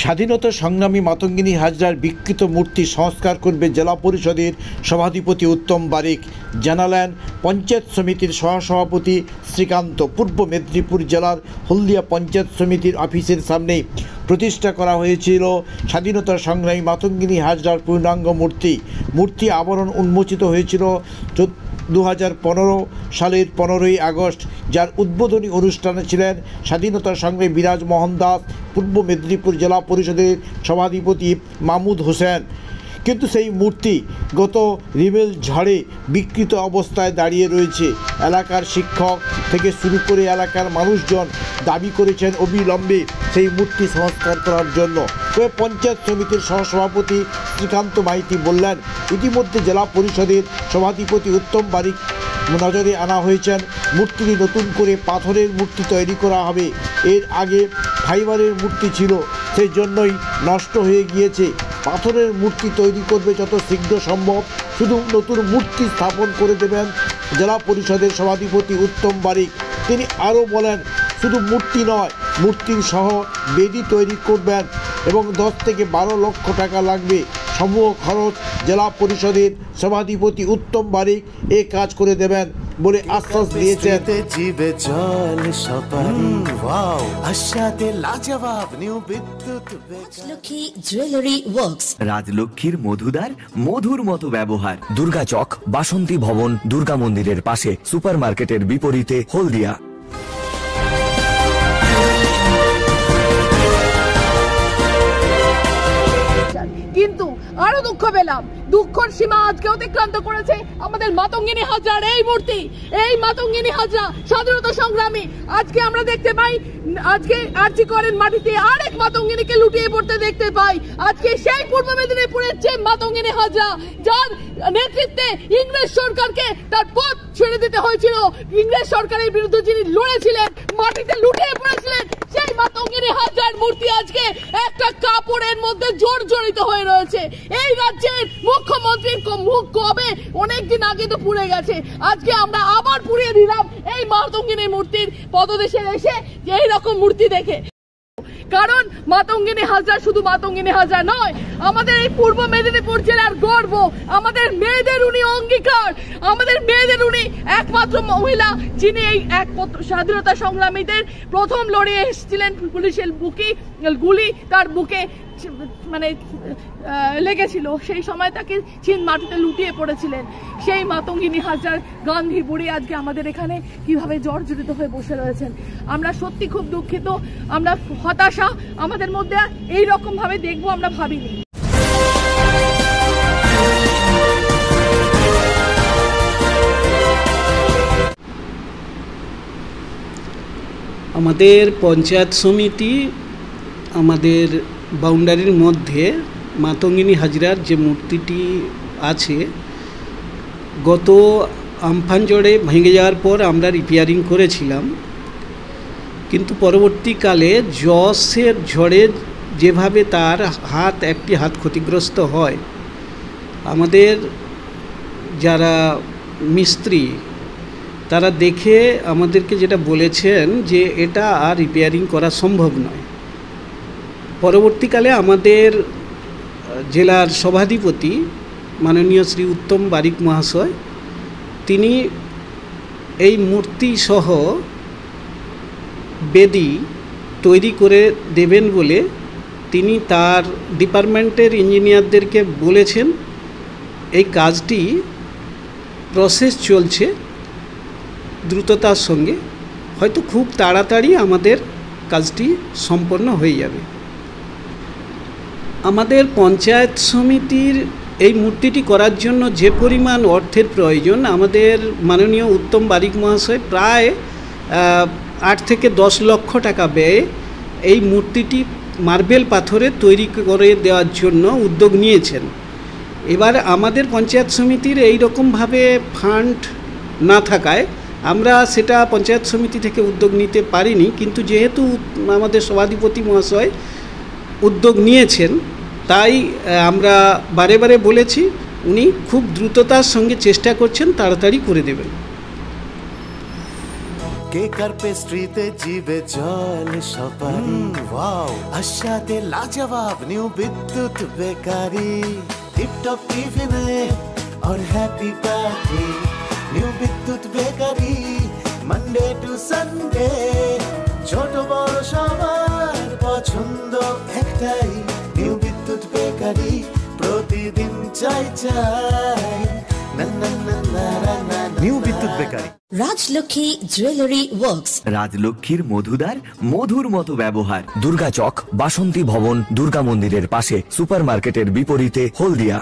স্বাধীনতা সংগ্রামী মাতঙ্গিনী হাজরার বিকৃত মূর্তি সংস্কার করবে জেলা পরিষদের সভাধিপতি উত্তম বারিক, জানালেন পঞ্চায়েত সমিতির সহসভাপতি শ্রীকান্ত। পূর্ব মেদিনীপুর জেলার হলদিয়া পঞ্চায়েত সমিতির অফিসের সামনেই প্রতিষ্ঠা করা হয়েছিল স্বাধীনতা সংগ্রামী মাতঙ্গিনী হাজরার পূর্ণাঙ্গ মূর্তি আবরণ উন্মোচিত হয়েছিল 2015 সালের 15ই আগস্ট, যার উদ্বোধনী অনুষ্ঠানে ছিলেন স্বাধীনতা সংগ্রামী বিরাজ মোহন দাস, পূর্ব মেদিনীপুর জেলা পরিষদের সভাধিপতি মাহমুদ হোসেন। কিন্তু সেই মূর্তি গত রিবেল ঝড়ে বিকৃত অবস্থায় দাঁড়িয়ে রয়েছে। এলাকার শিক্ষক থেকে শুরু করে এলাকার মানুষজন দাবি করেছেন অবিলম্বে সেই মূর্তি সংস্কার করার জন্য। তবে পঞ্চায়েত সমিতির সহসভাপতি শ্রীকান্ত মাইতি বললেন, ইতিমধ্যে জেলা পরিষদের সভাধিপতি উত্তম বারিক নজরে আনা হয়েছেন। মূর্তিটি নতুন করে পাথরের মূর্তি তৈরি করা হবে। এর আগে ফাইবারের মূর্তি ছিল, সেই জন্যই নষ্ট হয়ে গিয়েছে। পাথরের মূর্তি তৈরি করবে যত শীঘ্র সম্ভব। শুধু নতুন মূর্তি স্থাপন করে দেবেন জেলা পরিষদের সভাধিপতি উত্তম বারিক। তিনি আরও বলেন, শুধু মূর্তি নয়, মূর্তির সহ বেদি তৈরি করবেন এবং 10 থেকে 12 লক্ষ টাকা লাগবে। সমূহ খরচ জেলা পরিষদের সভাধিপতি উত্তম বারিক এ কাজ করে দেবেন বলে আশ্বাস দিয়েছেন। রাজলক্ষ্মী জুয়েলারি ওয়ার্কস, রাজলক্ষ্মীর মধুদার মধুর মতো ব্যবহার। দুর্গা চক, বাসন্তী ভবন, দুর্গা মন্দিরের পাশে, সুপার মার্কেটের বিপরীতে, হলদিয়া। কিন্তু আরো দুঃখ পেলাম, দুঃখের সীমা আজকে অতিক্রান্ত করেছে আমাদের মাতঙ্গিনী হাজরার এই মূর্তি। এই মাতঙ্গিনী হাজরা স্বাধীনতা সংগ্রামী। আজকে আমরা দেখতে পাই, আজকে আরজি করেন মাটিতে আরেক মাতঙ্গিনীকে লুটিয়ে পড়তে দেখতে পাই। আজকে সেই পূর্ব মেদিনীপুরের যে মাতঙ্গিনী হাজরা, যার নেতৃত্বে ইংরেজ সরকারকে তার পথ ছেড়ে দিতে হয়েছিল, ইংরেজ সরকারের বিরুদ্ধে যিনি লড়েছিলেন, মাটিতে লুটিয়ে পড়েছিলেন, সেই মাতঙ্গিনী হাজরার মূর্তি আজকে একটা কাপড়ের মধ্যে জর্জরিত হয়ে রয়েছে। এই রাজ্যের মুখ্যমন্ত্রীর মুখ কবে অনেকদিন আগে তো পুড়ে গেছে, আজকে আমরা আবার পুড়িয়ে দিলাম এই মাতঙ্গিনী মূর্তির পদদেশে এসে এইরকম মূর্তি দেখে। কারণ মাতঙ্গিনী হাজরা শুধু মাতঙ্গিনী হাজরা নয়, আমাদের এই পূর্ব মেদিনীপুর জেলার গর্ব, আমাদের মেয়েদের উনি অঙ্গীকার, আমাদের মেয়েদের উনি একমাত্র মহিলা যিনি এই স্বাধীনতা সংগ্রামীদের প্রথম লড়িয়ে এসেছিলেন। পুলিশের গুলি তার বুকে মানে লেগেছিল, সেই সময় তাকে চীন মাটিতে লুটিয়ে পড়েছিলেন। সেই মাতঙ্গিনী হাজরার গান্ধী বুড়ি আজকে আমাদের এখানে কিভাবে জর্জরিত হয়ে বসে রয়েছেন। আমরা সত্যি খুব দুঃখিত, আমরা হতাশা আমাদের মধ্যে এই রকম ভাবে দেখবো আমরা ভাবিনি। আমাদের পঞ্চায়েত সমিতি আমাদের বাউন্ডারির মধ্যে মাতঙ্গিনী হাজরার যে মূর্তিটি আছে, গত আমফান ঝড়ে ভেঙে যাওয়ার পর আমরা রিপেয়ারিং করেছিলাম। কিন্তু পরবর্তীকালে জসের ঝড়ে যেভাবে তার একটি হাত ক্ষতিগ্রস্ত হয়, আমাদের যারা মিস্ত্রি তারা দেখে আমাদেরকে যেটা বলেছেন যে এটা আর রিপেয়ারিং করা সম্ভব নয়। পরবর্তীকালে আমাদের জেলার সভাধিপতি মাননীয় শ্রী উত্তম বারিক মহাশয়, তিনি এই মূর্তি সহ বেদি তৈরি করে দেবেন বলে তিনি তার ডিপার্টমেন্টের ইঞ্জিনিয়ারদেরকে বলেছেন। এই কাজটি প্রসেস চলছে দ্রুততার সঙ্গে, হয়তো খুব তাড়াতাড়ি আমাদের কাজটি সম্পন্ন হয়ে যাবে। আমাদের পঞ্চায়েত সমিতির এই মূর্তিটি করার জন্য যে পরিমাণ অর্থের প্রয়োজন, আমাদের মাননীয় উত্তম বারিক মহাশয় প্রায় 8 থেকে 10 লক্ষ টাকা ব্যয়ে এই মূর্তিটি মার্বেল পাথরে তৈরি করে দেওয়ার জন্য উদ্যোগ নিয়েছেন। এবার আমাদের পঞ্চায়েত সমিতির এই রকমভাবে ফান্ড না থাকায় আমরা সেটা পঞ্চায়েত সমিতি থেকে উদ্যোগ নিতে পারিনি। কিন্তু যেহেতু আমাদের সভাধিপতি মহাশয় উদ্যোগ নিয়েছেন, তাই আমরা বারে বারে বলেছি, উনি খুব দ্রুততার সঙ্গে চেষ্টা করছেন, তাড়াতাড়ি করে দেবেন। কেক আর পেস্ট্রিতে জিবে জল সপারি ওয়াও আশাতে লাজবাব নিউ বিদ্যুৎ বেকারি টিপটপ টিফিনে और हैप्पी पार्टी নিউ বিদ্যুৎ বেকারি মানডে টু সানডে ছোট বড় সবার পছন্দ একটাই নিউ বিদ্যুৎ বেকারি প্রতিদিন চাই চাই না না না না না নিউ বিদ্যুৎ বেকারি। Rajlakshmi Jewelry Works. রাজলক্ষ্মীর মধুদার মধুর মতো ব্যবহার। দুর্গা চক বাসন্তী ভবন দুর্গা মন্দিরের পাশে সুপারমার্কেটের বিপরীতে হলদিয়া।